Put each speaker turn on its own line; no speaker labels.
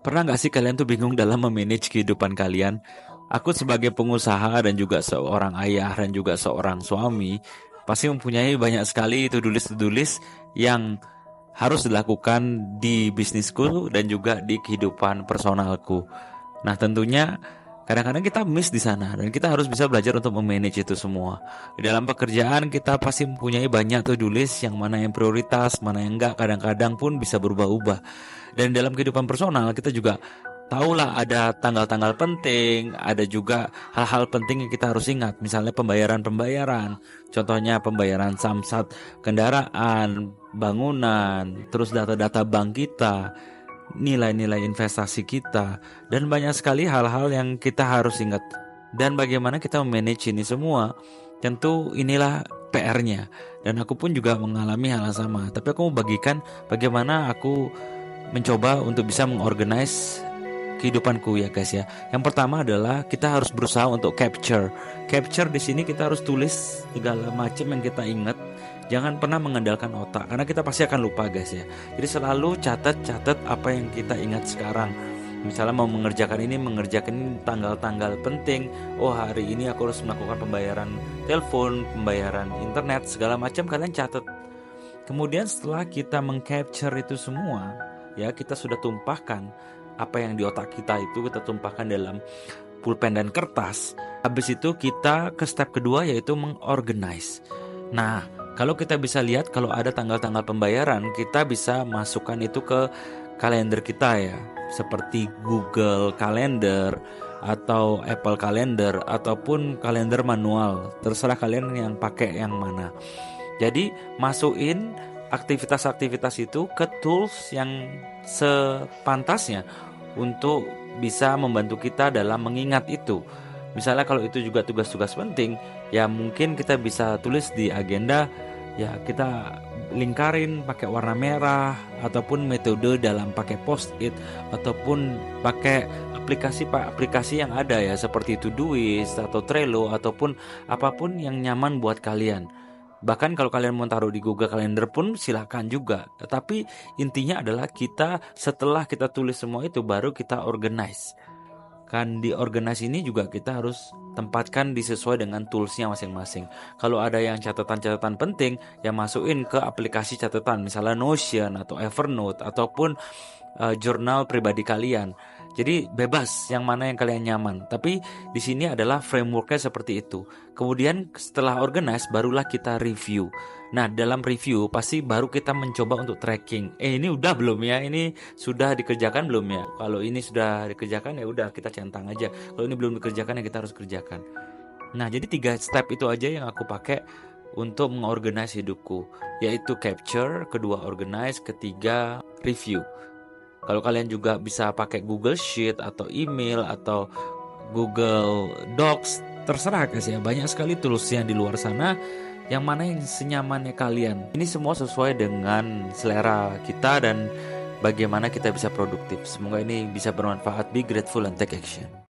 Pernah nggak sih kalian tuh bingung dalam memanage kehidupan kalian? Aku sebagai pengusaha dan juga seorang ayah dan juga seorang suami pasti mempunyai banyak sekali to-do list yang harus dilakukan di bisnisku dan juga di kehidupan personalku. Nah, tentunya kadang-kadang kita miss di sana dan kita harus bisa belajar untuk memanage itu semua. Di dalam pekerjaan kita pasti mempunyai banyak to-do list yang mana yang prioritas, mana yang enggak, kadang-kadang pun bisa berubah-ubah. Dan dalam kehidupan personal kita juga tahulah ada tanggal-tanggal penting, ada juga hal-hal penting yang kita harus ingat, misalnya pembayaran-pembayaran. Contohnya pembayaran samsat kendaraan, bangunan, terus data-data bank kita, nilai-nilai investasi kita, dan banyak sekali hal-hal yang kita harus ingat. Dan bagaimana kita memanage ini semua, tentu inilah PR-nya. Dan aku pun juga mengalami hal yang sama. Tapi aku mau bagikan bagaimana aku mencoba untuk bisa mengorganize kehidupanku ya guys ya. Yang pertama adalah kita harus berusaha untuk capture. Capture di sini kita harus tulis segala macam yang kita ingat. Jangan pernah mengandalkan otak karena kita pasti akan lupa guys ya. Jadi selalu catat apa yang kita ingat sekarang. Misalnya mau mengerjakan ini tanggal-tanggal penting. Oh, hari ini aku harus melakukan pembayaran telepon, pembayaran internet, segala macam kalian catat. Kemudian setelah kita mengcapture itu semua, ya kita sudah tumpahkan apa yang di otak kita itu kita tumpahkan dalam pulpen dan kertas. Habis itu kita ke step kedua yaitu mengorganize. Nah, kalau kita bisa lihat kalau ada tanggal-tanggal pembayaran, kita bisa masukkan itu ke kalender kita ya, seperti Google Calendar atau Apple Calendar ataupun kalender manual. Terserah kalian yang pakai yang mana. Jadi masukin aktivitas-aktivitas itu ke tools yang sepantasnya untuk bisa membantu kita dalam mengingat itu. Misalnya kalau itu juga tugas-tugas penting, ya mungkin kita bisa tulis di agenda, ya kita lingkarin pakai warna merah ataupun metode dalam pakai post-it ataupun pakai aplikasi yang ada ya seperti Todoist atau Trello ataupun apapun yang nyaman buat kalian. Bahkan kalau kalian mau taruh di Google Calendar pun silakan juga. Tetapi intinya adalah setelah kita tulis semua itu baru kita organize. Kan di organize ini juga kita harus tempatkan disesuai dengan toolsnya masing-masing. Kalau ada yang catatan-catatan penting, ya masukin ke aplikasi catatan, misalnya Notion atau Evernote ataupun jurnal pribadi kalian. Jadi bebas yang mana yang kalian nyaman. Tapi di sini adalah frameworknya seperti itu. Kemudian setelah organize barulah kita review. Nah, dalam review pasti baru kita mencoba untuk tracking. Ini udah belum ya? Ini sudah dikerjakan belum ya? Kalau ini sudah dikerjakan ya udah kita centang aja. Kalau ini belum dikerjakan ya kita harus kerjakan. Nah, jadi 3 step itu aja yang aku pakai untuk mengorganize hidupku, yaitu capture, kedua organize, ketiga review. Kalau kalian juga bisa pakai Google Sheet atau email atau Google Docs, terserah guys ya. Banyak sekali tools yang di luar sana yang mana yang senyamannya kalian. Ini semua sesuai dengan selera kita dan bagaimana kita bisa produktif. Semoga ini bisa bermanfaat. Be grateful and take action.